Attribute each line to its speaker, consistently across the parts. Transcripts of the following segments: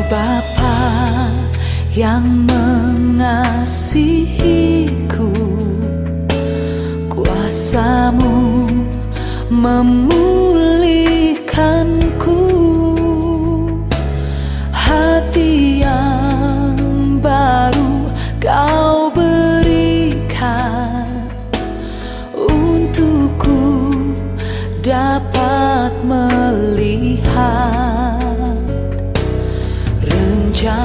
Speaker 1: Bapa yang mengasihiku, kuasa-Mu memulihkanku, hati yang baru Kau berikan untukku dapat melihat rencana-Mu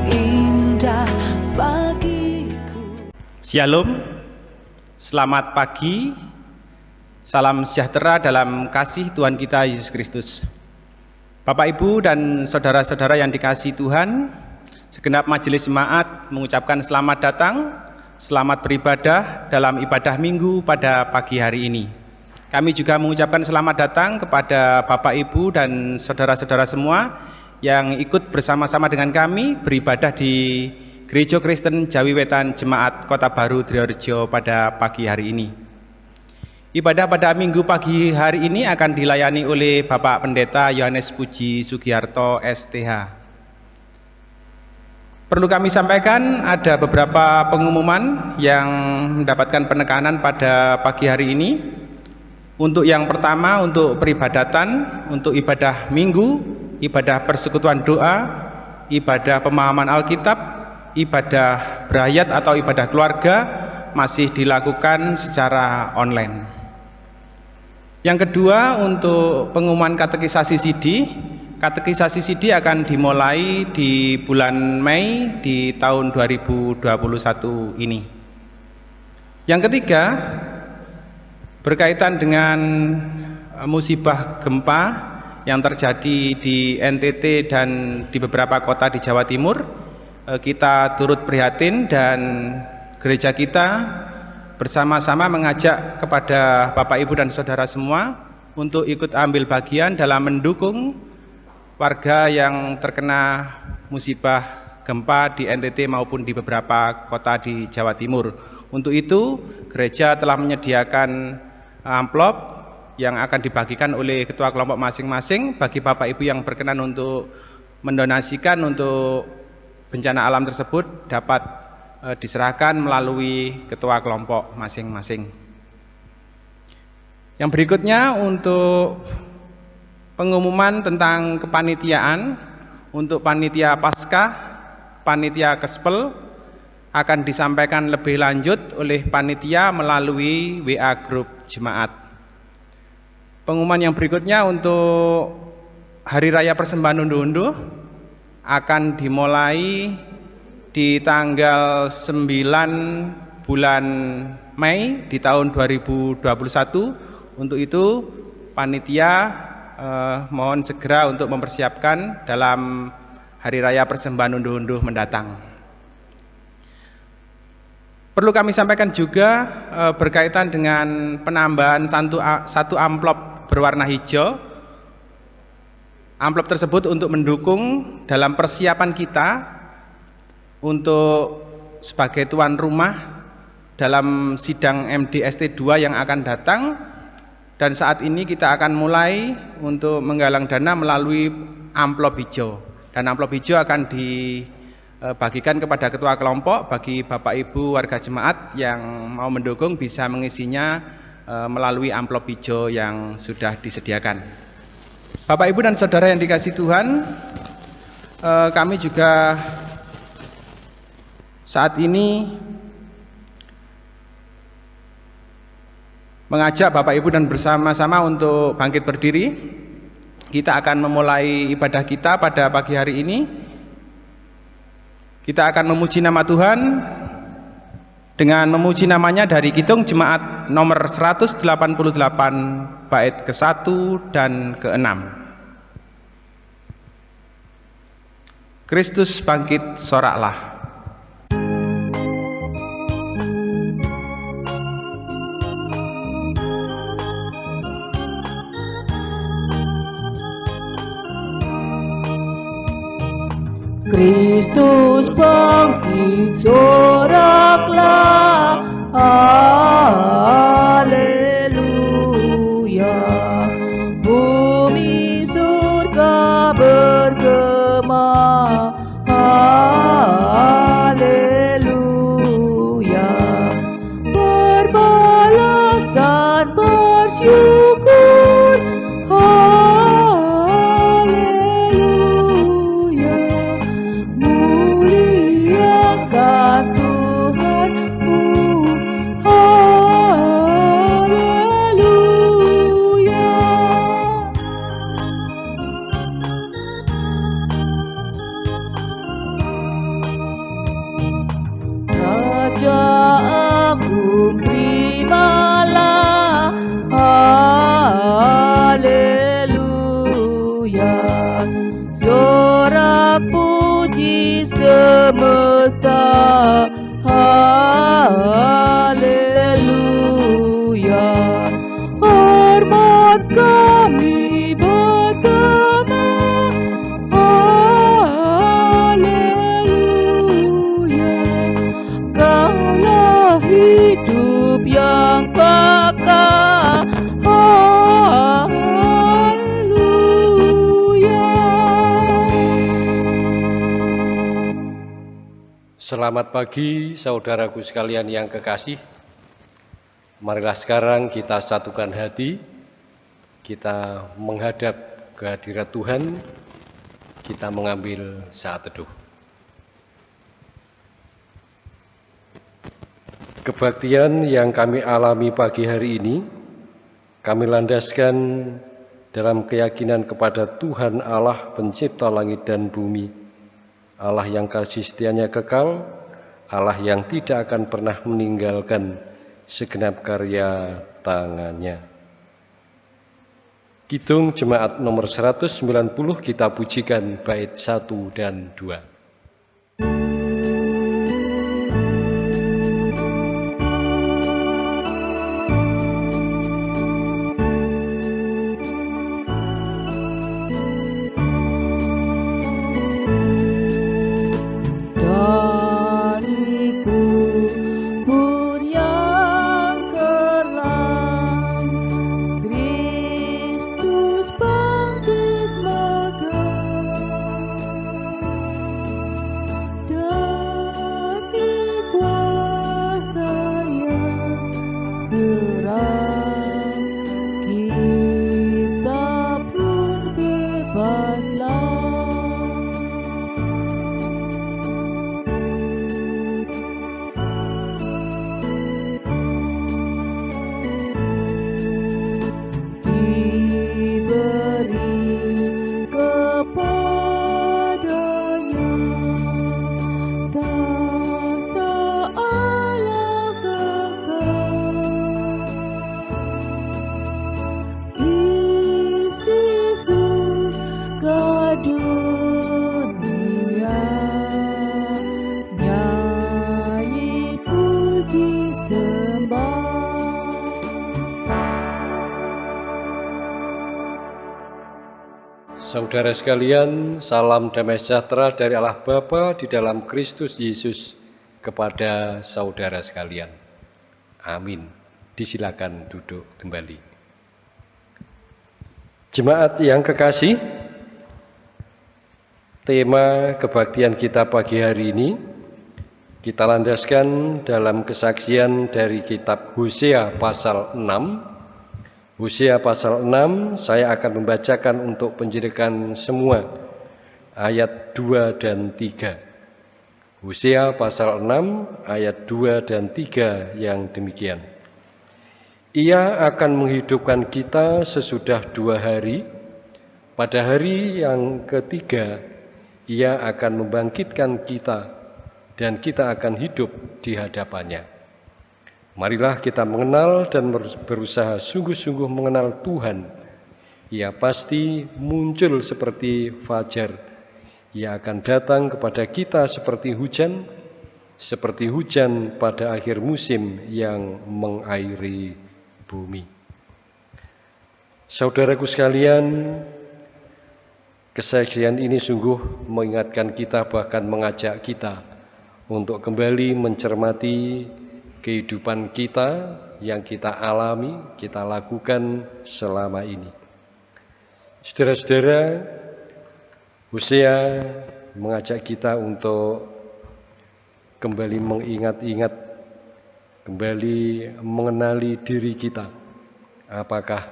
Speaker 1: indah bagiku.
Speaker 2: Shalom, selamat pagi, salam sejahtera dalam kasih Tuhan kita Yesus Kristus. Bapak, Ibu, dan saudara-saudara yang dikasihi Tuhan, segenap majelis jemaat mengucapkan selamat datang, selamat beribadah dalam ibadah minggu pada pagi hari ini. Kami juga mengucapkan selamat datang kepada Bapak, Ibu, dan saudara-saudara semua yang ikut bersama-sama dengan kami beribadah di Gereja Kristen Jawi Wetan Jemaat Kota Baru Triorejo pada pagi hari ini. Ibadah pada minggu pagi hari ini akan dilayani oleh Bapak Pendeta Yohanes Puji Sugiarto STH. Perlu kami sampaikan ada beberapa pengumuman yang mendapatkan penekanan pada pagi hari ini. Untuk yang pertama, untuk peribadatan, untuk ibadah minggu, ibadah persekutuan doa, ibadah pemahaman Alkitab, ibadah berayat atau ibadah keluarga masih dilakukan secara online. Yang kedua, untuk pengumuman katekisasi CD. Katekisasi CD akan dimulai di bulan Mei di tahun 2021 ini. Yang ketiga, berkaitan dengan musibah gempa yang terjadi di NTT dan di beberapa kota di Jawa Timur, kita turut prihatin dan gereja kita bersama-sama mengajak kepada Bapak, Ibu, dan saudara semua untuk ikut ambil bagian dalam mendukung warga yang terkena musibah gempa di NTT maupun di beberapa kota di Jawa Timur. Untuk itu, gereja telah menyediakan amplop yang akan dibagikan oleh ketua kelompok masing-masing bagi Bapak, Ibu yang berkenan untuk mendonasikan untuk bencana alam tersebut dapat diserahkan melalui ketua kelompok masing-masing. Yang berikutnya untuk pengumuman tentang kepanitiaan. Untuk panitia Paskah, panitia Kespel akan disampaikan lebih lanjut oleh panitia melalui WA grup jemaat. Pengumuman yang berikutnya untuk Hari Raya Persembahan Unduh-unduh akan dimulai di tanggal 9 bulan Mei di tahun 2021. Untuk itu panitia mohon segera untuk mempersiapkan dalam Hari Raya Persembahan Unduh-unduh mendatang. Perlu kami sampaikan juga berkaitan dengan penambahan satu amplop berwarna hijau. Amplop tersebut untuk mendukung dalam persiapan kita untuk sebagai tuan rumah dalam sidang MDST 2 yang akan datang. Dan saat ini kita akan mulai untuk menggalang dana melalui amplop hijau. Dan amplop hijau akan dibagikan kepada ketua kelompok. Bagi Bapak, Ibu, warga jemaat yang mau mendukung bisa mengisinya melalui amplop hijau yang sudah disediakan. Bapak, Ibu, dan saudara yang dikasihi Tuhan, kami juga saat ini mengajak Bapak, Ibu, dan bersama-sama untuk bangkit berdiri. Kita akan memulai ibadah kita pada pagi hari ini. Kita akan memuji nama Tuhan dengan memuji namanya dari Kidung Jemaat nomor 188 bait ke-1 dan ke-6. Kristus bangkit, soraklah.
Speaker 3: Kristus bangkit, soraklah, haleluya. Bumi surga lisan bersyukur. Haleluya, muliakan Tuhanmu. Haleluya. Raja Agung, terimalah. Haleluya, sorak puji semesta. Haleluya, hormat kami bergema. Haleluya, Kaulah hidup yang kekal. Haleluya.
Speaker 4: Selamat pagi saudaraku sekalian yang kekasih. Marilah sekarang kita satukan hati, kita menghadap kehadirat Tuhan, kita mengambil saat teduh. Kebaktian yang kami alami pagi hari ini, kami landaskan dalam keyakinan kepada Tuhan Allah pencipta langit dan bumi, Allah yang kasih setianya kekal, Allah yang tidak akan pernah meninggalkan segenap karya tangannya. Kidung Jemaat nomor 190 kita pujikan bait 1 dan 2. Saudara sekalian, salam damai sejahtera dari Allah Bapa di dalam Kristus Yesus kepada saudara sekalian. Amin. Disilakan duduk kembali. Jemaat yang kekasih, tema kebaktian kita pagi hari ini kita landaskan dalam kesaksian dari kitab Hosea pasal 6. Hosea pasal 6, saya akan membacakan untuk penjelasan semua ayat 2 dan 3. Hosea pasal 6 ayat 2 dan 3 yang demikian. Ia akan menghidupkan kita sesudah 2 hari, pada hari yang ketiga ia akan membangkitkan kita dan kita akan hidup di hadapannya. Marilah kita mengenal dan berusaha sungguh-sungguh mengenal Tuhan. Ia pasti muncul seperti fajar. Ia akan datang kepada kita seperti hujan pada akhir musim yang mengairi bumi. Saudaraku sekalian, kesaksian ini sungguh mengingatkan kita, bahkan mengajak kita untuk kembali mencermati kehidupan kita yang kita alami, kita lakukan selama ini. Saudara-saudara, Hosea mengajak kita untuk kembali mengingat-ingat kembali mengenali diri kita. Apakah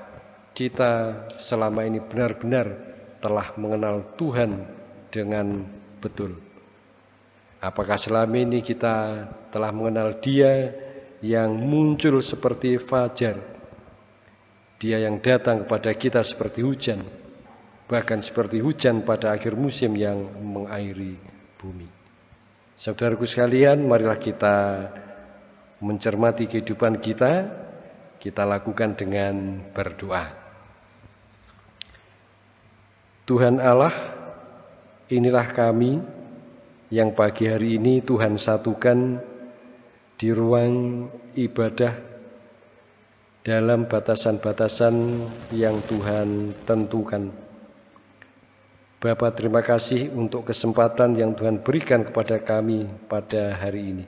Speaker 4: kita selama ini benar-benar telah mengenal Tuhan dengan betul? Apakah selama ini kita telah mengenal Dia yang muncul seperti fajar, Dia yang datang kepada kita seperti hujan, bahkan seperti hujan pada akhir musim yang mengairi bumi. Saudaraku sekalian, marilah kita mencermati kehidupan kita lakukan dengan berdoa. Tuhan Allah, inilah kami yang pagi hari ini Tuhan satukan di ruang ibadah dalam batasan-batasan yang Tuhan tentukan. Bapa, terima kasih untuk kesempatan yang Tuhan berikan kepada kami pada hari ini.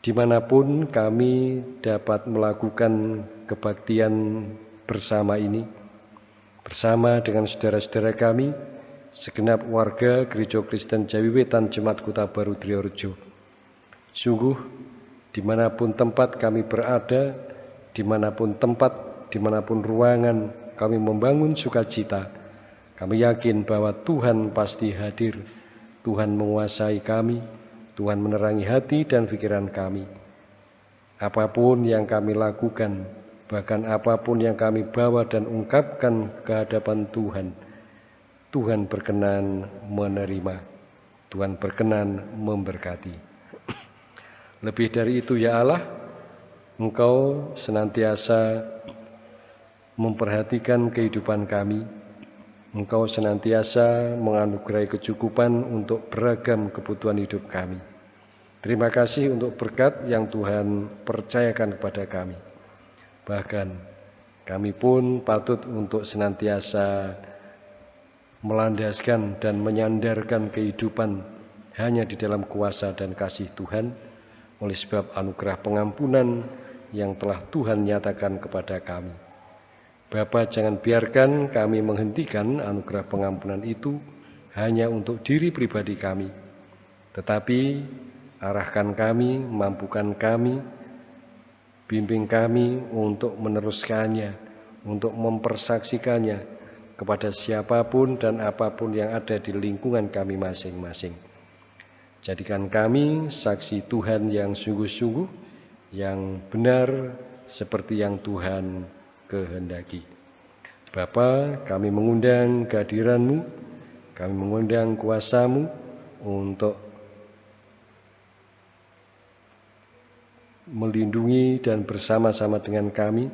Speaker 4: Dimanapun kami dapat melakukan kebaktian bersama ini, bersama dengan saudara-saudara kami, segenap warga Gereja Kristen Jawi Wetan Jemaat Kota Baru Triorejo. Sungguh, dimanapun tempat kami berada, dimanapun tempat, dimanapun ruangan kami membangun sukacita, kami yakin bahwa Tuhan pasti hadir. Tuhan menguasai kami, Tuhan menerangi hati dan pikiran kami. Apapun yang kami lakukan, bahkan apapun yang kami bawa dan ungkapkan ke hadapan Tuhan, Tuhan berkenan menerima, Tuhan berkenan memberkati. Lebih dari itu ya Allah, Engkau senantiasa memperhatikan kehidupan kami. Engkau senantiasa menganugerahi kecukupan untuk beragam kebutuhan hidup kami. Terima kasih untuk berkat yang Tuhan percayakan kepada kami. Bahkan kami pun patut untuk senantiasa melandaskan dan menyandarkan kehidupan hanya di dalam kuasa dan kasih Tuhan, oleh sebab anugerah pengampunan yang telah Tuhan nyatakan kepada kami. Bapa, jangan biarkan kami menghentikan anugerah pengampunan itu hanya untuk diri pribadi kami, tetapi arahkan kami, mampukan kami, bimbing kami untuk meneruskannya, untuk mempersaksikannya kepada siapapun dan apapun yang ada di lingkungan kami masing-masing. Jadikan kami saksi Tuhan yang sungguh-sungguh, yang benar seperti yang Tuhan kehendaki. Bapa, kami mengundang kehadiran-Mu, kami mengundang kuasa-Mu untuk melindungi dan bersama-sama dengan kami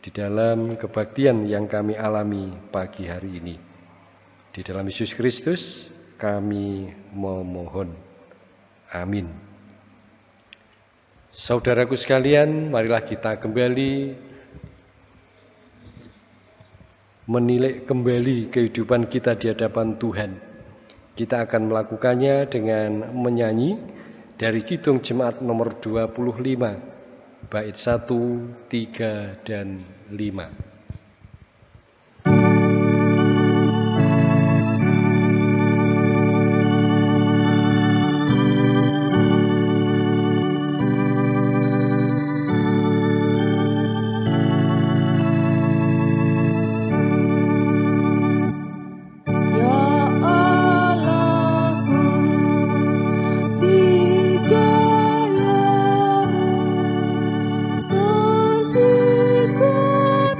Speaker 4: di dalam kebaktian yang kami alami pagi hari ini. Di dalam Yesus Kristus kami memohon. Amin. Saudaraku sekalian, marilah kita kembali menilik kembali kehidupan kita di hadapan Tuhan. Kita akan melakukannya dengan menyanyi dari Kidung Jemaat nomor 25. Bait 1, 3, dan 5.
Speaker 3: Tersikut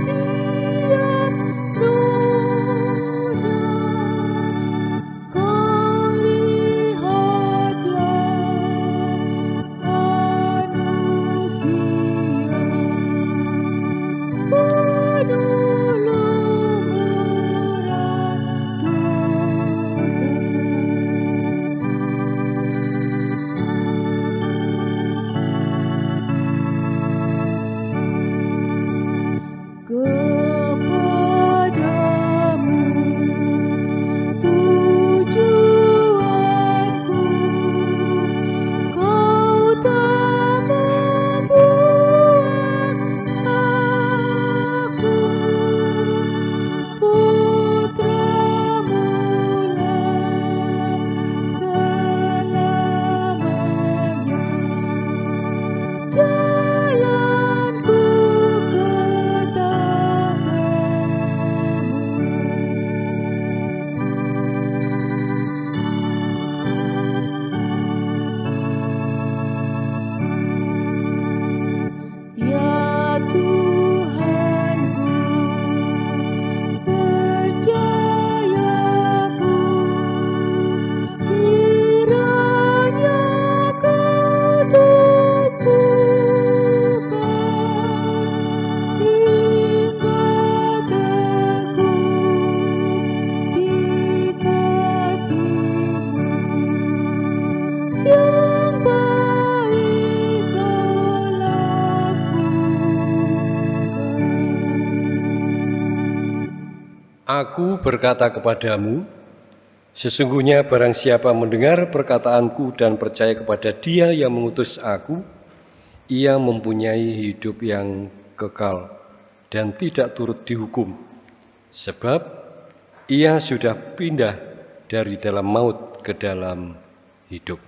Speaker 4: Aku berkata kepadamu, sesungguhnya barang siapa mendengar perkataanku dan percaya kepada Dia yang mengutus aku, ia mempunyai hidup yang kekal dan tidak turut dihukum, sebab ia sudah pindah dari dalam maut ke dalam hidup.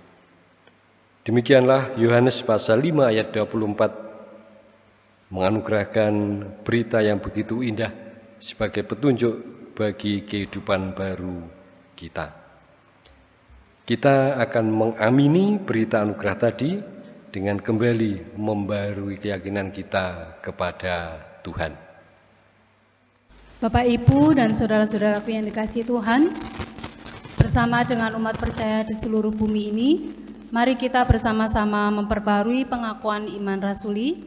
Speaker 4: Demikianlah Yohanes pasal 5 ayat 24 menganugerahkan berita yang begitu indah sebagai petunjuk bagi kehidupan baru kita. Kita akan mengamini berita anugerah tadi dengan kembali membarui keyakinan kita kepada Tuhan.
Speaker 5: Bapak, Ibu, dan saudara-saudaraku yang dikasihi Tuhan, bersama dengan umat percaya di seluruh bumi ini, mari kita bersama-sama memperbarui pengakuan iman rasuli.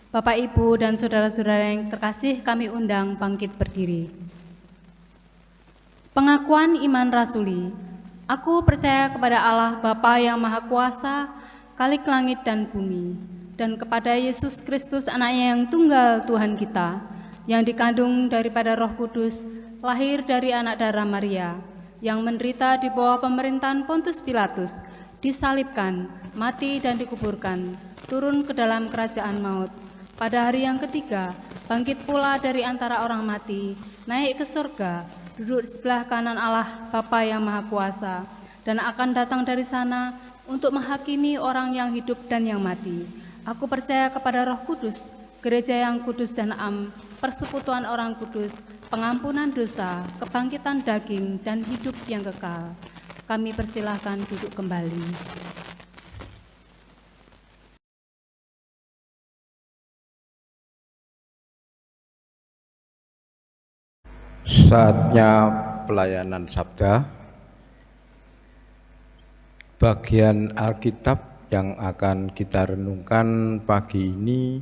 Speaker 5: Bapak, Ibu, dan saudara-saudara yang terkasih, kami undang bangkit berdiri. Pengakuan iman rasuli. Aku percaya kepada Allah Bapa yang Maha Kuasa, Khalik langit dan bumi, dan kepada Yesus Kristus anaknya yang tunggal Tuhan kita, yang dikandung daripada Roh Kudus, lahir dari anak darah Maria, yang menderita di bawah pemerintahan Pontius Pilatus, disalibkan, mati dan dikuburkan, turun ke dalam kerajaan maut. Pada hari yang ketiga, bangkit pula dari antara orang mati, naik ke surga, duduk di sebelah kanan Allah Bapa yang Maha Kuasa, dan akan datang dari sana untuk menghakimi orang yang hidup dan yang mati. Aku percaya kepada Roh Kudus, gereja yang kudus dan am, persekutuan orang kudus, pengampunan dosa, kebangkitan daging, dan hidup yang kekal. Kami persilahkan duduk kembali.
Speaker 6: Saatnya pelayanan sabda. Bagian Alkitab yang akan kita renungkan pagi ini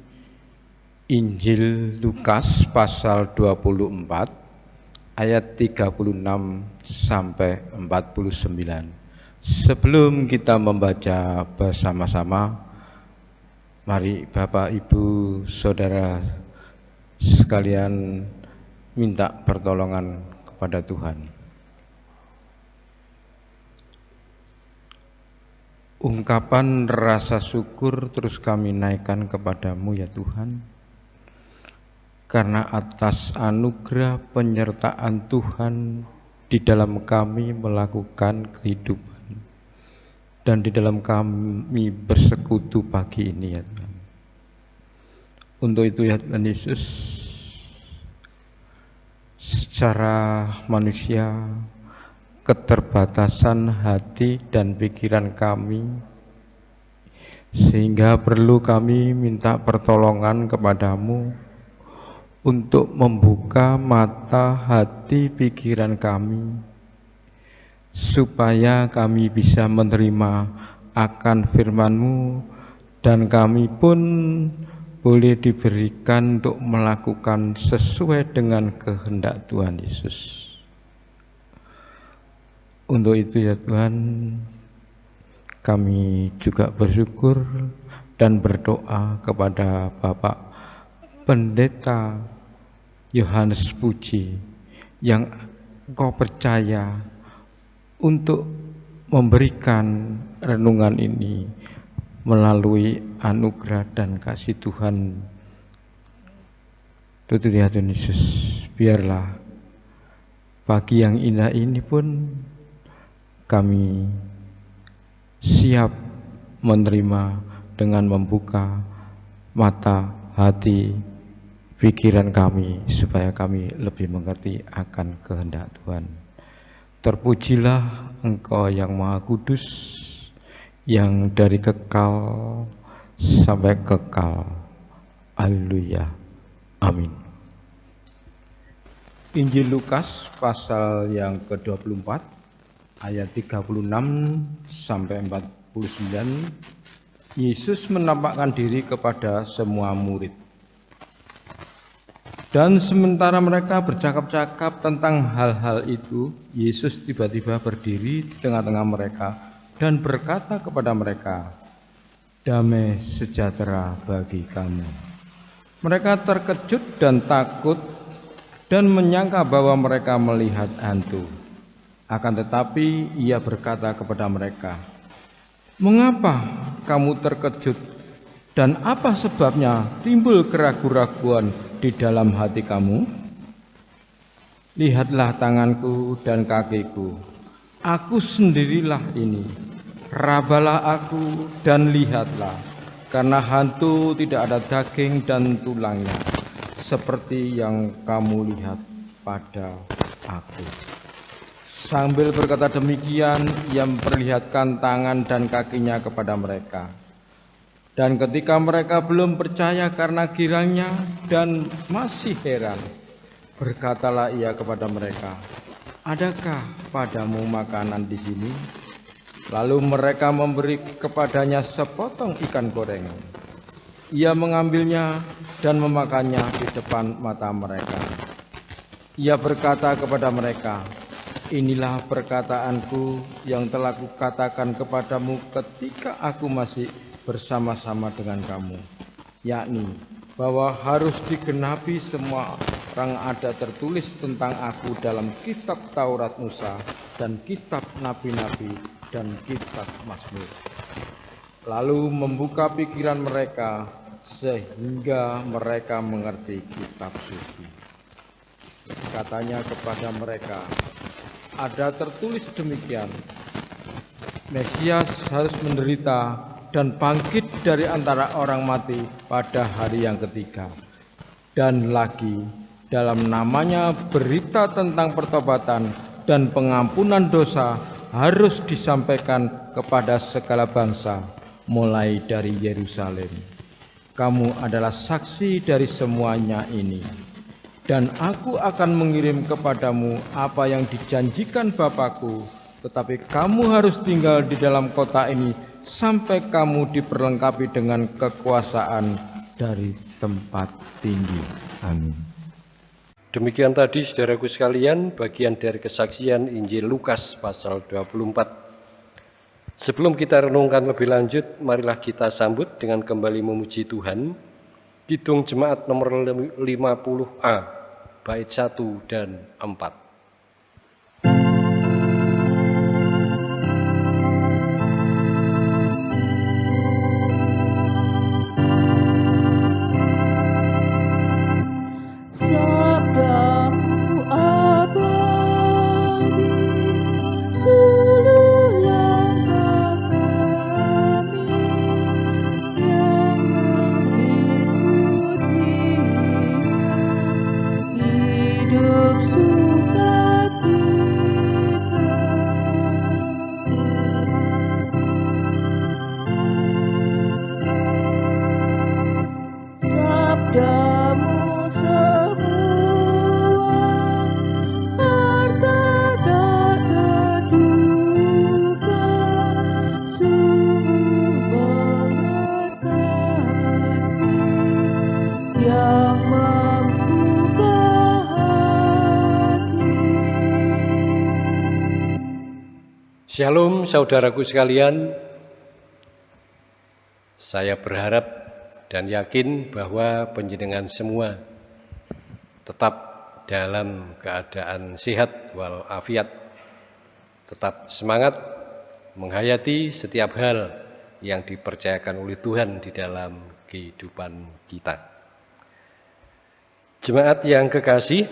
Speaker 6: Injil Lukas pasal 24 ayat 36 sampai 49. Sebelum kita membaca bersama-sama, mari Bapak, Ibu, Saudara sekalian minta pertolongan kepada Tuhan. Ungkapan rasa syukur terus kami naikkan kepadamu ya Tuhan, karena atas anugerah penyertaan Tuhan di dalam kami melakukan kehidupan dan di dalam kami bersekutu pagi ini ya Tuhan. Untuk itu ya Tuhan Yesus, secara manusia, keterbatasan hati dan pikiran kami, sehingga perlu kami minta pertolongan kepadamu untuk membuka mata hati pikiran kami, supaya kami bisa menerima akan firman-Mu dan kami pun boleh diberikan untuk melakukan sesuai dengan kehendak Tuhan Yesus. Untuk itu ya Tuhan, kami juga bersyukur dan berdoa kepada Bapak Pendeta Yohanes Puji yang Engkau percaya untuk memberikan renungan ini melalui anugerah dan kasih Tuhan. Tutup ya Tuhan Yesus, biarlah pagi yang indah ini pun kami siap menerima dengan membuka mata hati pikiran kami, supaya kami lebih mengerti akan kehendak Tuhan. Terpujilah Engkau yang Maha Kudus, yang dari kekal sampai kekal. Haleluya. Amin. Injil Lukas pasal yang ke-24 ayat 36 sampai 49. Yesus menampakkan diri kepada semua murid. Dan sementara mereka bercakap-cakap tentang hal-hal itu, Yesus tiba-tiba berdiri di tengah-tengah mereka dan berkata kepada mereka, "Damai sejahtera bagi kamu." Mereka terkejut dan takut dan menyangka bahwa mereka melihat hantu. Akan tetapi ia berkata kepada mereka, "Mengapa kamu terkejut dan apa sebabnya timbul keraguan-raguan di dalam hati kamu? Lihatlah tanganku dan kakiku, aku sendirilah ini. Rabalah aku dan lihatlah, karena hantu tidak ada daging dan tulangnya, seperti yang kamu lihat pada aku." Sambil berkata demikian, ia memperlihatkan tangan dan kakinya kepada mereka. Dan ketika mereka belum percaya karena girangnya dan masih heran, berkatalah ia kepada mereka, "Adakah padamu makanan di sini?" Lalu mereka memberi kepadanya sepotong ikan goreng. Ia mengambilnya dan memakannya di depan mata mereka. Ia berkata kepada mereka, "Inilah perkataanku yang telah kukatakan kepadamu ketika aku masih bersama-sama dengan kamu, yakni bahwa harus digenapi semua yang ada tertulis tentang aku dalam kitab Taurat Musa dan kitab nabi-nabi dan kitab Mazmur." Lalu membuka pikiran mereka sehingga mereka mengerti kitab suci. Katanya kepada mereka, "Ada tertulis demikian, Mesias harus menderita dan bangkit dari antara orang mati pada hari yang ketiga. Dan lagi, dalam namanya berita tentang pertobatan dan pengampunan dosa harus disampaikan kepada segala bangsa, mulai dari Yerusalem. Kamu adalah saksi dari semuanya ini. Dan aku akan mengirim kepadamu apa yang dijanjikan Bapakku, tetapi kamu harus tinggal di dalam kota ini sampai kamu diperlengkapi dengan kekuasaan dari tempat tinggi." Amin.
Speaker 4: Demikian tadi saudaraku sekalian bagian dari kesaksian Injil Lukas pasal 24. Sebelum kita renungkan lebih lanjut, marilah kita sambut dengan kembali memuji Tuhan. Kidung Jemaat nomor 50A, bait 1 dan 4.
Speaker 3: Sabdamu abadi, seluruh langkah kami yang mengikutinya, hidup sukacita. Sabdamu semua harta tak terduga, sungguh memberkati yang membuka hati.
Speaker 4: Shalom saudaraku sekalian, saya berharap dan yakin bahwa panjenengan semua tetap dalam keadaan sehat walafiat, tetap semangat menghayati setiap hal yang dipercayakan oleh Tuhan di dalam kehidupan kita. Jemaat yang kekasih,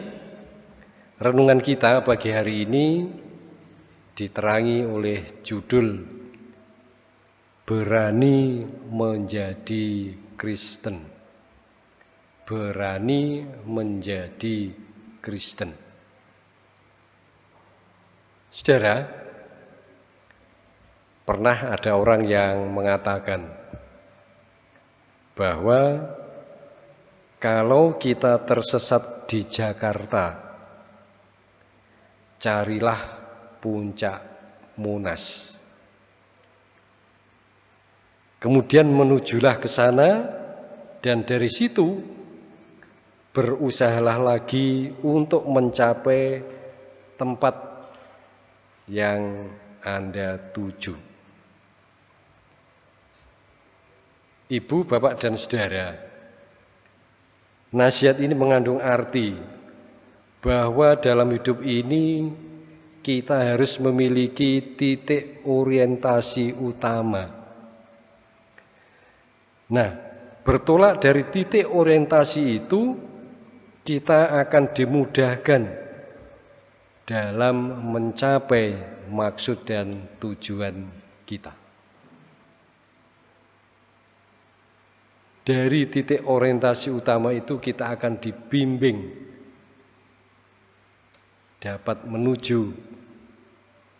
Speaker 4: renungan kita pagi hari ini diterangi oleh judul Berani Menjadi Kristen. Berani menjadi Kristen. Saudara, pernah ada orang yang mengatakan bahwa kalau kita tersesat di Jakarta, carilah puncak Monas. Kemudian menujulah ke sana dan dari situ berusahalah lagi untuk mencapai tempat yang Anda tuju. Ibu, bapak, dan saudara, nasihat ini mengandung arti bahwa dalam hidup ini kita harus memiliki titik orientasi utama. Nah, bertolak dari titik orientasi itu, kita akan dimudahkan dalam mencapai maksud dan tujuan kita. Dari titik orientasi utama itu kita akan dibimbing dapat menuju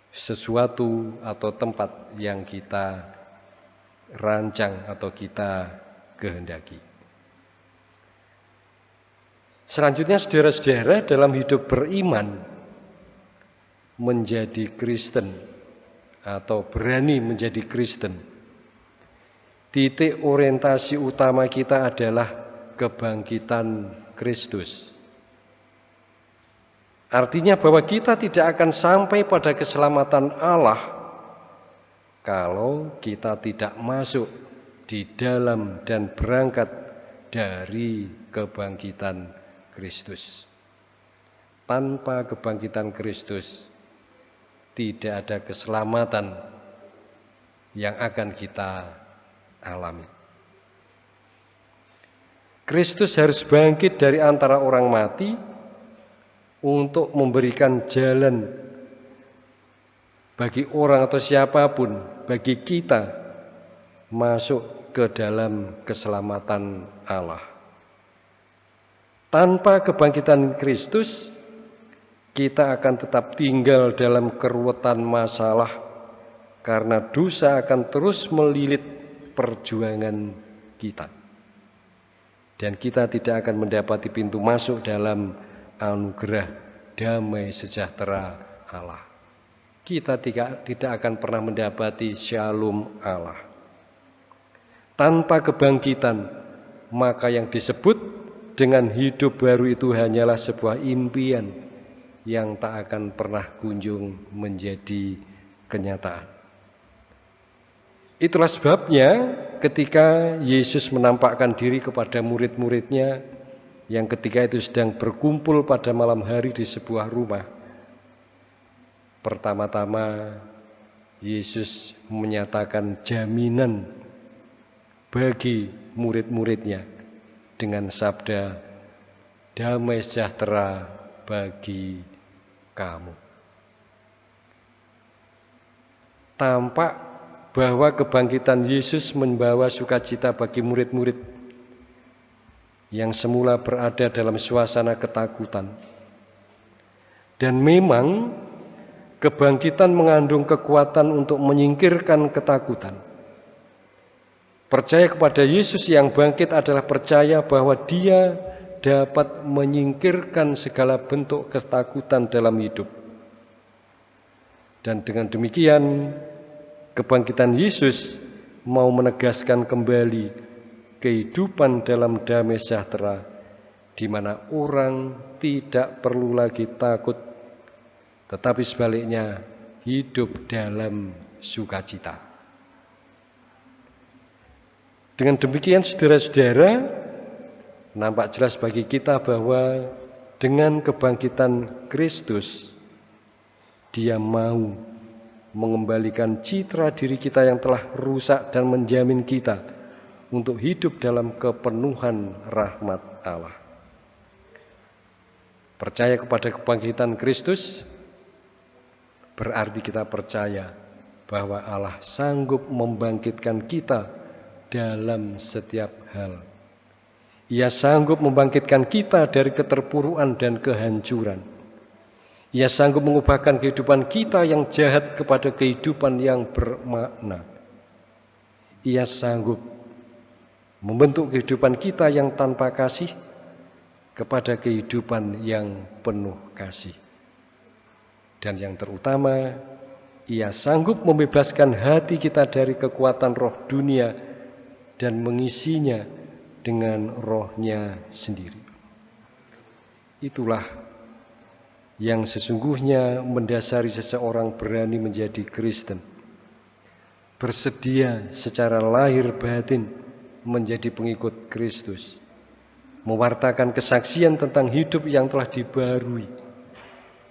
Speaker 4: sesuatu atau tempat yang kita rancang atau kita kehendaki. Selanjutnya saudara-saudara, dalam hidup beriman menjadi Kristen atau berani menjadi Kristen, titik orientasi utama kita adalah kebangkitan Kristus. Artinya bahwa kita tidak akan sampai pada keselamatan Allah kalau kita tidak masuk di dalam dan berangkat dari kebangkitan Kristus. Tanpa kebangkitan Kristus tidak ada keselamatan yang akan kita alami. Kristus harus bangkit dari antara orang mati untuk memberikan jalan bagi orang atau siapapun, bagi kita masuk ke dalam keselamatan Allah. Tanpa kebangkitan Kristus, kita akan tetap tinggal dalam keruwetan masalah karena dosa akan terus melilit perjuangan kita. Dan kita tidak akan mendapati pintu masuk dalam anugerah damai sejahtera Allah. Kita tidak akan pernah mendapati shalom Allah. Tanpa kebangkitan, maka yang disebut dengan hidup baru itu hanyalah sebuah impian yang tak akan pernah kunjung menjadi kenyataan. Itulah sebabnya ketika Yesus menampakkan diri kepada murid-muridnya yang ketika itu sedang berkumpul pada malam hari di sebuah rumah, pertama-tama Yesus menyatakan jaminan bagi murid-muridnya dengan sabda, damai sejahtera bagi kamu. Tampak bahwa kebangkitan Yesus membawa sukacita bagi murid-murid yang semula berada dalam suasana ketakutan. Dan memang kebangkitan mengandung kekuatan untuk menyingkirkan ketakutan. Percaya kepada Yesus yang bangkit adalah percaya bahwa Dia dapat menyingkirkan segala bentuk ketakutan dalam hidup. Dan dengan demikian, kebangkitan Yesus mau menegaskan kembali kehidupan dalam damai sejahtera, di mana orang tidak perlu lagi takut, tetapi sebaliknya hidup dalam sukacita. Dengan demikian saudara-saudara, nampak jelas bagi kita bahwa dengan kebangkitan Kristus, Dia mau mengembalikan citra diri kita yang telah rusak dan menjamin kita untuk hidup dalam kepenuhan rahmat Allah. Percaya kepada kebangkitan Kristus berarti kita percaya bahwa Allah sanggup membangkitkan kita dalam setiap hal. Ia sanggup membangkitkan kita dari keterpurukan dan kehancuran. Ia sanggup mengubahkan kehidupan kita yang jahat kepada kehidupan yang bermakna. Ia sanggup membentuk kehidupan kita yang tanpa kasih kepada kehidupan yang penuh kasih. Dan yang terutama, Ia sanggup membebaskan hati kita dari kekuatan roh dunia dan mengisinya dengan roh-Nya sendiri. Itulah yang sesungguhnya mendasari seseorang berani menjadi Kristen. Bersedia secara lahir batin menjadi pengikut Kristus. mewartakan kesaksian tentang hidup yang telah dibarui,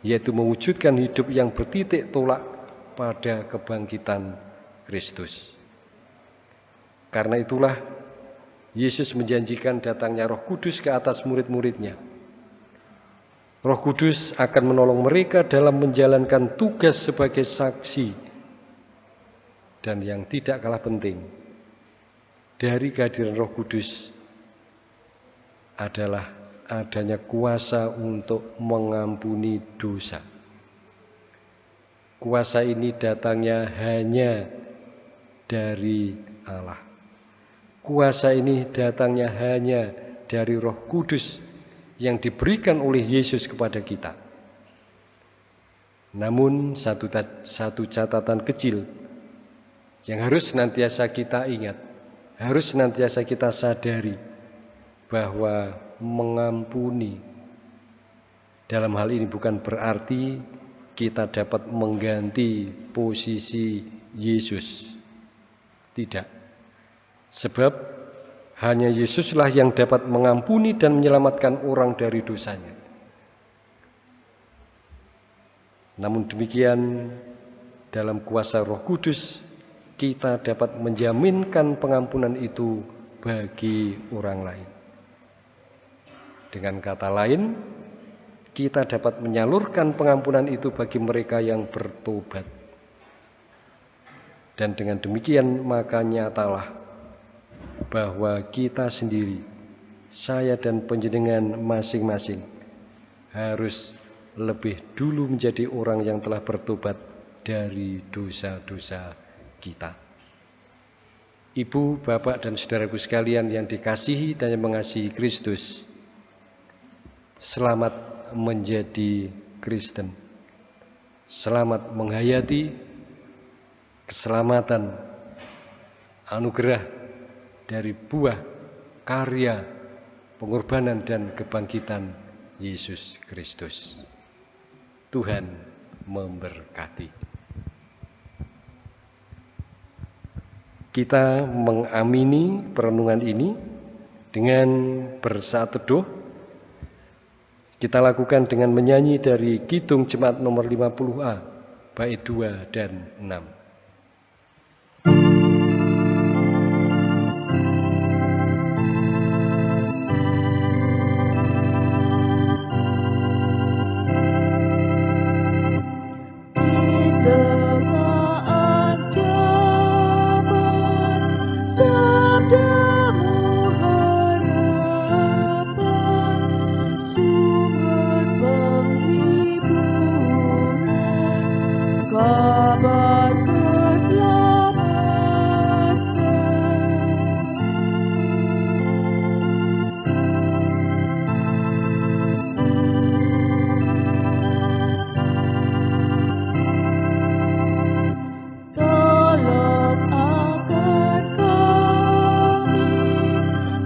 Speaker 4: yaitu mewujudkan hidup yang bertitik tolak pada kebangkitan Kristus. Karena itulah Yesus menjanjikan datangnya Roh Kudus ke atas murid-muridnya. Roh Kudus akan menolong mereka dalam menjalankan tugas sebagai saksi. Dan yang tidak kalah penting, dari kehadiran Roh Kudus adalah adanya kuasa untuk mengampuni dosa. Kuasa ini datangnya hanya dari Allah. Kuasa ini datangnya hanya dari Roh Kudus yang diberikan oleh Yesus kepada kita. Namun satu catatan kecil yang harus senantiasa kita ingat, harus senantiasa kita sadari, bahwa mengampuni dalam hal ini bukan berarti kita dapat mengganti posisi Yesus. Tidak. Sebab hanya Yesuslah yang dapat mengampuni dan menyelamatkan orang dari dosanya. Namun demikian, dalam kuasa Roh Kudus kita dapat menjaminkan pengampunan itu bagi orang lain. Dengan kata lain, kita dapat menyalurkan pengampunan itu bagi mereka yang bertobat. Dan dengan demikian maka nyatalah bahwa kita sendiri, saya dan panjenengan masing-masing, harus lebih dulu menjadi orang yang telah bertobat dari dosa-dosa kita. Ibu, bapak, dan saudaraku sekalian yang dikasihi dan yang mengasihi Kristus, selamat menjadi Kristen. Selamat menghayati keselamatan, anugerah dari buah karya, pengorbanan dan kebangkitan Yesus Kristus. Tuhan memberkati. Kita mengamini perenungan ini dengan bersaat teduh. Kita lakukan dengan menyanyi dari Kidung Jemaat nomor 50A, bait 2 dan 6.
Speaker 3: Kabar keselamatan. Tolong agar kami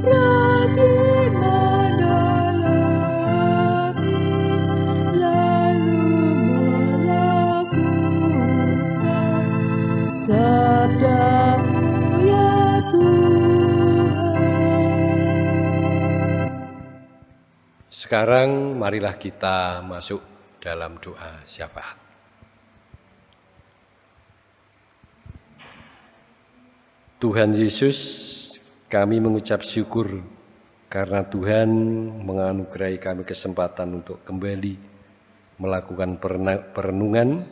Speaker 3: rajin mendalami, lalu melakukan sabda-Mu ya Tuhan.
Speaker 4: Sekarang marilah kita masuk dalam doa syafaat. Tuhan Yesus, kami mengucap syukur karena Tuhan menganugerahi kami kesempatan untuk kembali melakukan perenungan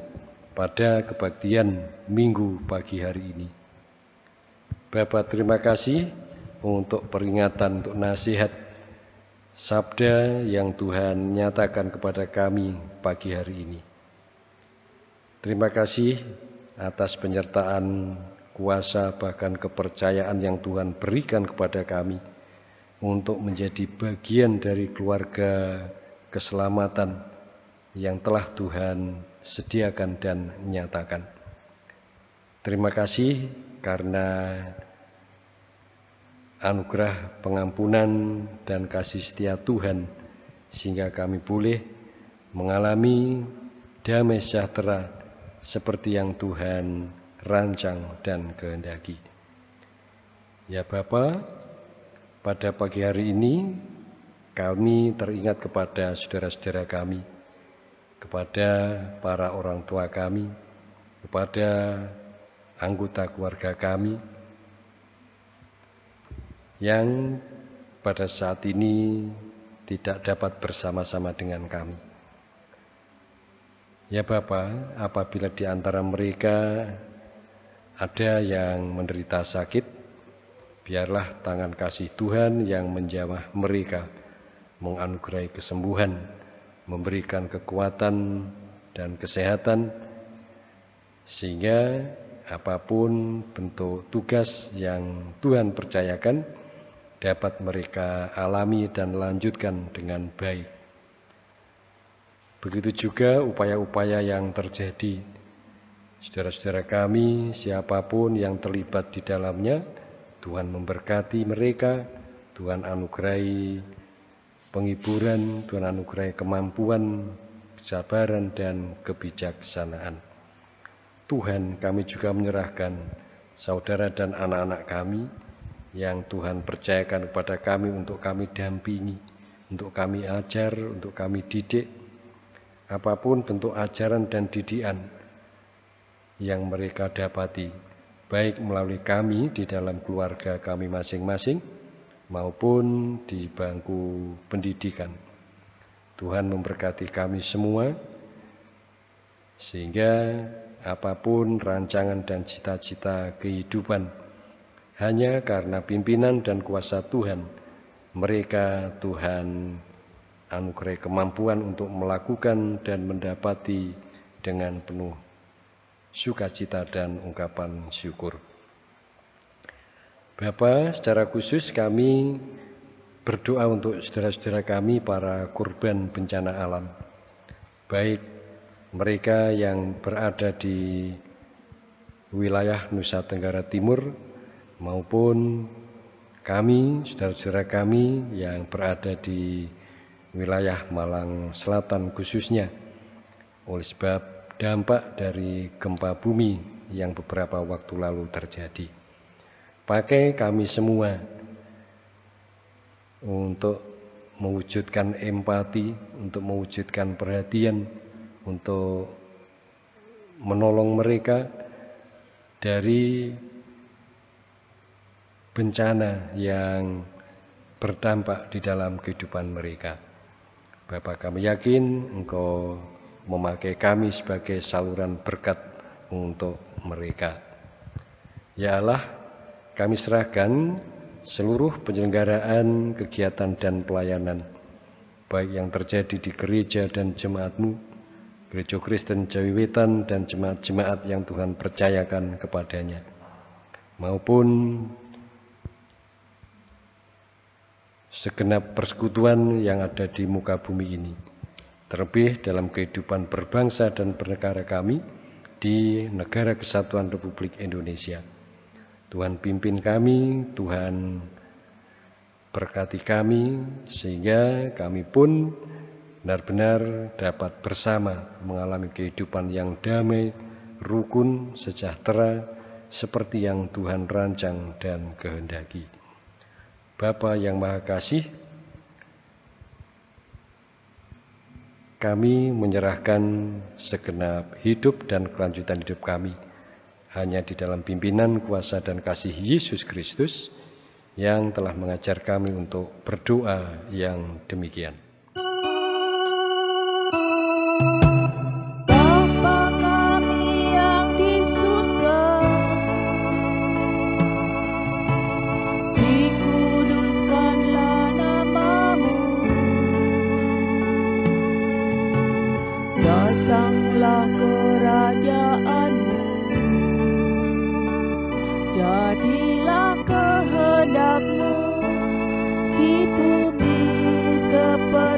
Speaker 4: pada kebaktian Minggu pagi hari ini. Bapa, terima kasih untuk peringatan, untuk nasihat sabda yang Tuhan nyatakan kepada kami pagi hari ini. Terima kasih atas penyertaan, kuasa, bahkan kepercayaan yang Tuhan berikan kepada kami untuk menjadi bagian dari keluarga keselamatan yang telah Tuhan sediakan dan nyatakan. Terima kasih karena anugerah pengampunan dan kasih setia Tuhan, sehingga kami boleh mengalami damai sejahtera seperti yang Tuhan rancang dan kehendaki. Ya Bapa, pada pagi hari ini kami teringat kepada saudara-saudara kami, kepada para orang tua kami, kepada anggota keluarga kami yang pada saat ini tidak dapat bersama-sama dengan kami. Ya Bapa, apabila di antara mereka ada yang menderita sakit, biarlah tangan kasih Tuhan yang menjamah mereka menganugerahi kesembuhan, memberikan kekuatan dan kesehatan, sehingga apapun bentuk tugas yang Tuhan percayakan dapat mereka alami dan lanjutkan dengan baik. Begitu juga upaya-upaya yang terjadi. Saudara-saudara kami, siapapun yang terlibat di dalamnya, Tuhan memberkati mereka, Tuhan anugerahi penghiburan, Tuhan anugerahi kemampuan, kesabaran, dan kebijaksanaan. Tuhan, kami juga menyerahkan saudara dan anak-anak kami yang Tuhan percayakan kepada kami untuk kami dampingi, untuk kami ajar, untuk kami didik. Apapun bentuk ajaran dan didikan yang mereka dapati, baik melalui kami di dalam keluarga kami masing-masing, maupun di bangku pendidikan. Tuhan memberkati kami semua, sehingga apapun rancangan dan cita-cita kehidupan, hanya karena pimpinan dan kuasa Tuhan, mereka Tuhan anugerahi kemampuan untuk melakukan dan mendapati dengan penuh sukacita dan ungkapan syukur. Bapa, secara khusus kami berdoa untuk saudara-saudara kami para korban bencana alam, baik mereka yang berada di wilayah Nusa Tenggara Timur maupun kami, saudara-saudara kami yang berada di wilayah Malang Selatan khususnya, oleh sebab dampak dari gempa bumi yang beberapa waktu lalu terjadi. Pakai kami semua untuk mewujudkan empati, untuk mewujudkan perhatian, untuk menolong mereka dari bencana yang berdampak di dalam kehidupan mereka. Bapak, kami yakin Engkau memakai kami sebagai saluran berkat untuk mereka. Ya Allah, kami serahkan seluruh penyelenggaraan kegiatan dan pelayanan, baik yang terjadi di gereja dan jemaat-Mu, Gereja Kristen Jawi Wetan dan jemaat-jemaat yang Tuhan percayakan kepadanya, maupun segenap persekutuan yang ada di muka bumi ini, terlebih dalam kehidupan berbangsa dan bernegara kami di Negara Kesatuan Republik Indonesia. Tuhan pimpin kami, Tuhan berkati kami, sehingga kami pun benar-benar dapat bersama mengalami kehidupan yang damai, rukun, sejahtera, seperti yang Tuhan rancang dan kehendaki. Bapa yang Maha Kasih, kami menyerahkan segenap hidup dan kelanjutan hidup kami hanya di dalam pimpinan, kuasa, dan kasih Yesus Kristus yang telah mengajar kami untuk berdoa yang demikian.
Speaker 3: Bapa kami yang di surga, dikuduskanlah nama-Mu, datanglah kerajaan-Mu, jadilah kehendak-Mu di bumi seperti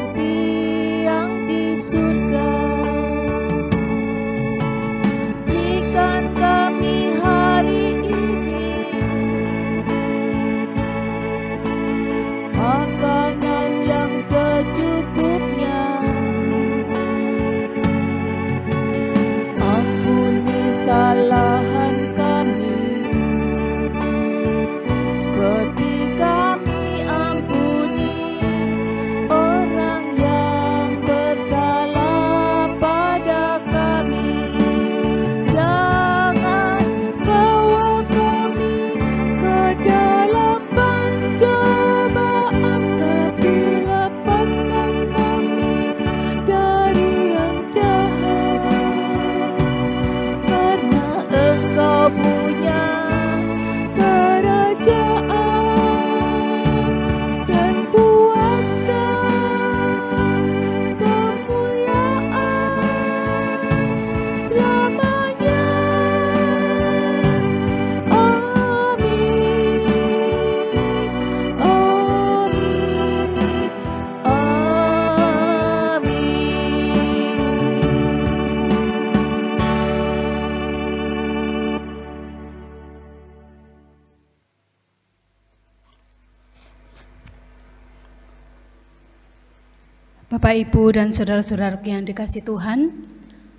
Speaker 5: Bapak, Ibu, dan saudara-saudaraku yang dikasihi Tuhan,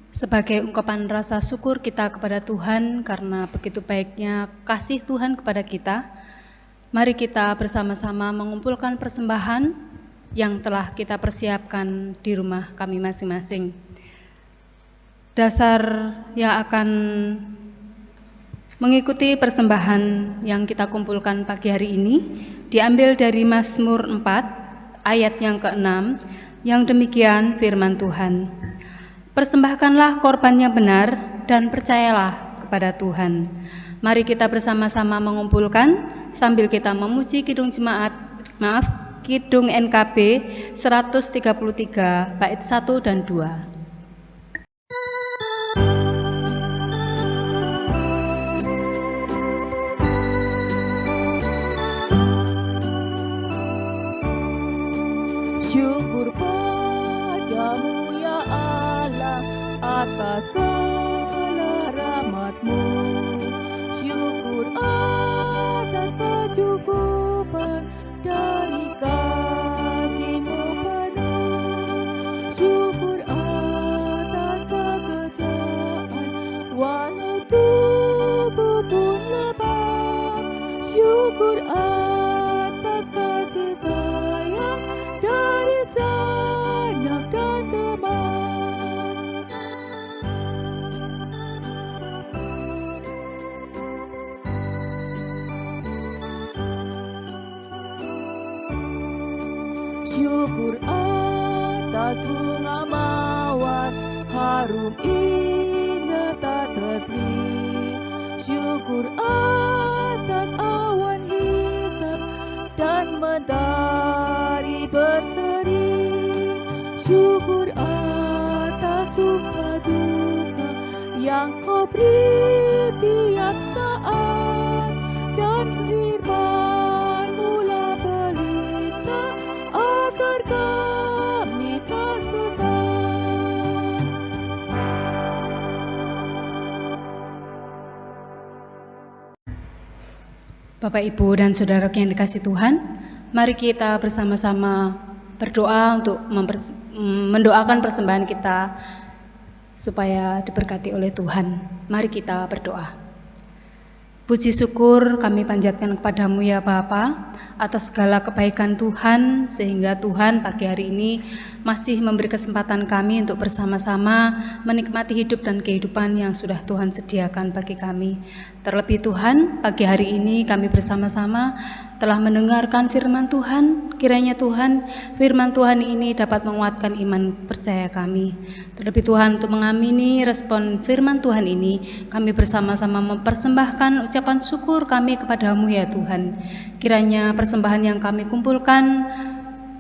Speaker 5: sebagai ungkapan rasa syukur kita kepada Tuhan karena begitu baiknya kasih Tuhan kepada kita, mari kita bersama-sama mengumpulkan persembahan yang telah kita persiapkan di rumah kami masing-masing. Dasar yang akan mengikuti persembahan yang kita kumpulkan pagi hari ini diambil dari Mazmur 4 ayat yang ke-6 yang demikian firman Tuhan. Persembahkanlah korban yang benar dan percayalah kepada Tuhan. Mari kita bersama-sama mengumpulkan sambil kita memuji Kidung NKB 133 bait 1 dan 2.
Speaker 3: Syukur padamu ya Allah atas segala rahmat-Mu. Syukur atas kecukupan dari kasih-Mu penuh. Syukur atas pekerjaan walau tubuh pun lebam. Syukur atas kasih sayang dari sanak dan teman. Syukur atas bunga mawar harum indah tak terbeli. Syukur atas awan hitam dan mentari berseri. Syukur atas suka duka yang Kau beri tiap saat, dan firman-Mu lah pelita agar kami tak sesat.
Speaker 5: Bapak, Ibu, dan saudaraku yang dikasihi Tuhan, mari kita bersama-sama berdoa untuk mendoakan persembahan kita supaya diberkati oleh Tuhan. Mari kita berdoa. Puji syukur kami panjatkan kepada-Mu ya Bapa atas segala kebaikan Tuhan, sehingga Tuhan pagi hari ini masih memberi kesempatan kami untuk bersama-sama menikmati hidup dan kehidupan yang sudah Tuhan sediakan bagi kami. Terlebih Tuhan, pagi hari ini kami bersama-sama telah mendengarkan firman Tuhan. Kiranya Tuhan, firman Tuhan ini dapat menguatkan iman percaya kami. Terlebih Tuhan, untuk mengamini respon firman Tuhan ini, kami bersama-sama mempersembahkan ucapan syukur kami kepada-Mu ya Tuhan. Kiranya persembahan yang kami kumpulkan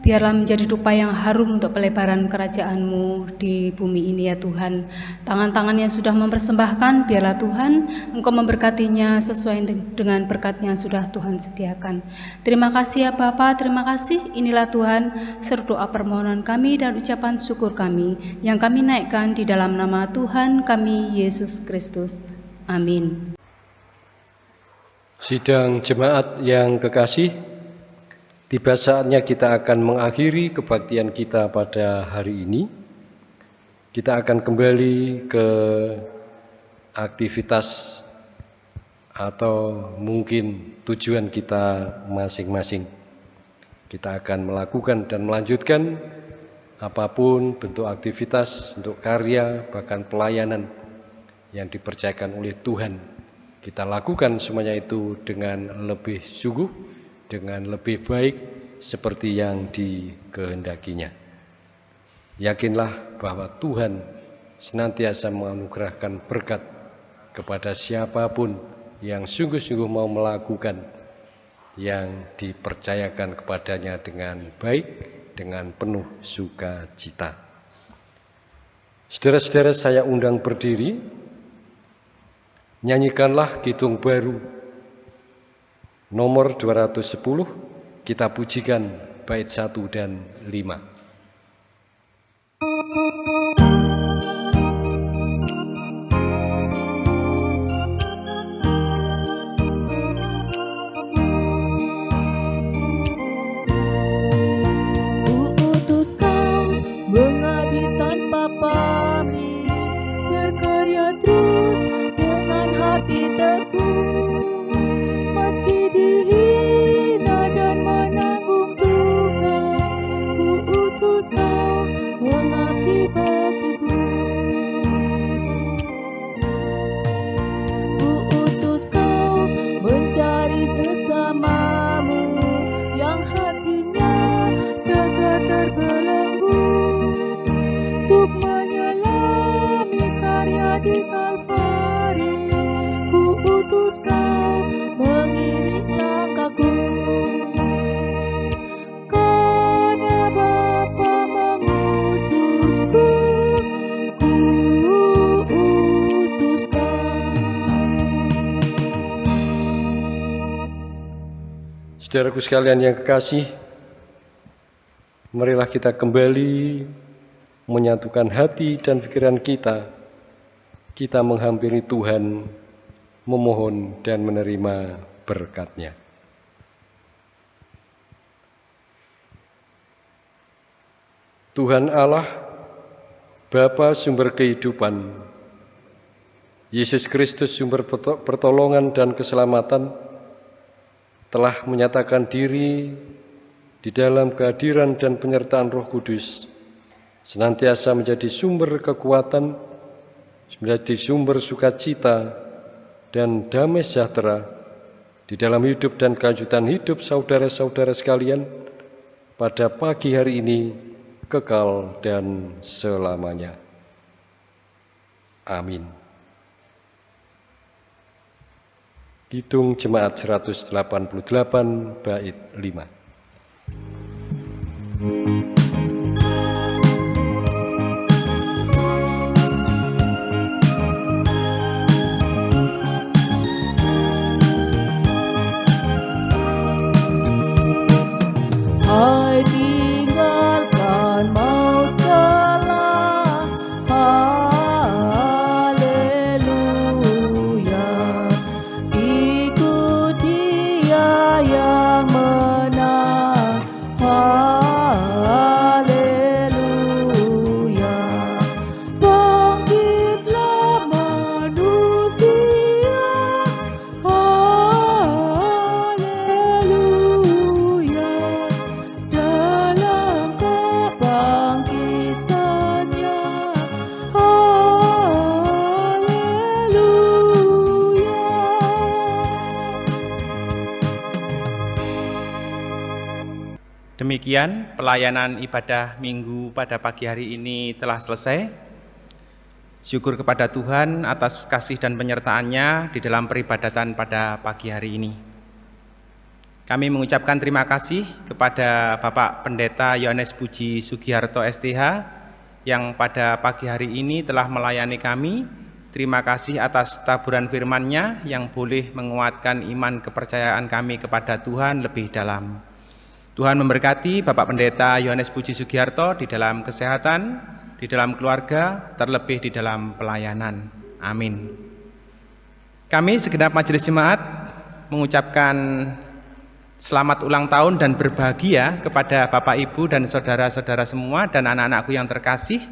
Speaker 5: biarlah menjadi dupa yang harum untuk pelebaran kerajaan-Mu di bumi ini ya Tuhan. Tangan-tangan yang sudah mempersembahkan, biarlah Tuhan Engkau memberkatinya sesuai dengan berkat yang sudah Tuhan sediakan. Terima kasih ya Bapa, terima kasih. Inilah Tuhan seru doa permohonan kami dan ucapan syukur kami yang kami naikkan di dalam nama Tuhan kami Yesus Kristus. Amin.
Speaker 4: Sidang jemaat yang kekasih, tiba saatnya kita akan mengakhiri kebaktian kita pada hari ini. Kita akan kembali ke aktivitas atau mungkin tujuan kita masing-masing. Kita akan melakukan dan melanjutkan apapun bentuk aktivitas untuk karya bahkan pelayanan yang dipercayakan oleh Tuhan. Kita lakukan semuanya itu dengan lebih sungguh, dengan lebih baik seperti yang dikehendakinya. Yakinlah bahwa Tuhan senantiasa menganugerahkan berkat kepada siapapun yang sungguh-sungguh mau melakukan yang dipercayakan kepadanya dengan baik, dengan penuh sukacita. Saudara-saudara, saya undang berdiri. Nyanyikanlah Kidung Baru nomor 210, kita pujikan bait 1 dan 5.
Speaker 3: Ku utus Kau
Speaker 4: Saudaraku sekalian yang kekasih, marilah kita kembali menyatukan hati dan pikiran kita. Kita menghampiri Tuhan, memohon dan menerima berkat-Nya. Tuhan Allah, Bapa sumber kehidupan, Yesus Kristus sumber pertolongan dan keselamatan, telah menyatakan diri di dalam kehadiran dan penyertaan Roh Kudus, senantiasa menjadi sumber kekuatan, menjadi sumber sukacita dan damai sejahtera di dalam hidup dan kelanjutan hidup saudara-saudara sekalian pada pagi hari ini, kekal dan selamanya. Amin. Kidung Jemaat 188 bait 5.
Speaker 3: Hai tinggalkan maut telah, haleluya. Ikut Dia yang menang, haleluya. Bangkitlah manusia, haleluya. Dalam kebangkitannya, haleluya.
Speaker 2: Demikian pelayanan ibadah minggu pada pagi hari ini telah selesai. Syukur kepada Tuhan atas kasih dan penyertaan-Nya di dalam peribadatan pada pagi hari ini. Kami mengucapkan terima kasih kepada Bapak Pendeta Yohanes Puji Sugiharto STH yang pada pagi hari ini telah melayani kami. Terima kasih atas taburan firman-Nya yang boleh menguatkan iman kepercayaan kami kepada Tuhan lebih dalam. Tuhan memberkati Bapak Pendeta Yohanes Puji Sugiharto di dalam kesehatan, di dalam keluarga, terlebih di dalam pelayanan. Amin. Kami segenap majelis jemaat mengucapkan selamat ulang tahun dan berbahagia kepada Bapak Ibu dan saudara-saudara semua dan anak-anakku yang terkasih,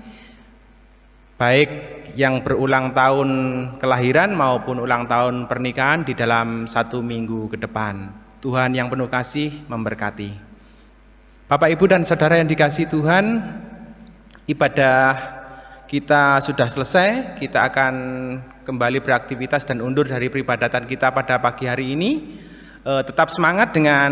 Speaker 2: baik yang berulang tahun kelahiran maupun ulang tahun pernikahan di dalam 1 minggu ke depan. Tuhan yang penuh kasih memberkati. Bapak Ibu dan saudara yang dikasihi Tuhan, ibadah kita sudah selesai. Kita akan kembali beraktivitas dan undur dari peribadatan kita pada pagi hari ini. Tetap semangat dengan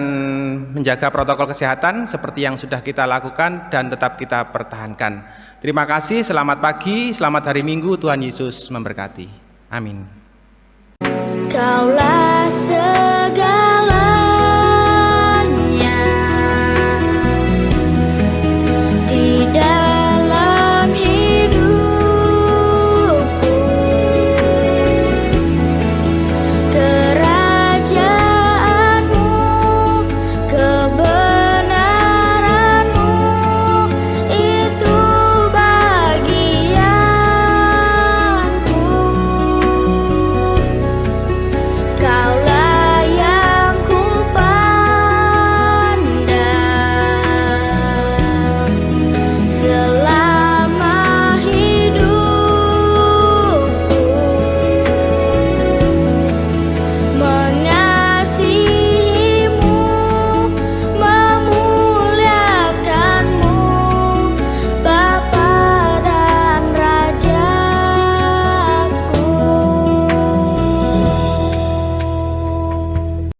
Speaker 2: menjaga protokol kesehatan seperti yang sudah kita lakukan dan tetap kita pertahankan. Terima kasih, selamat pagi, selamat hari Minggu, Tuhan Yesus memberkati. Amin.
Speaker 1: Kaulah segala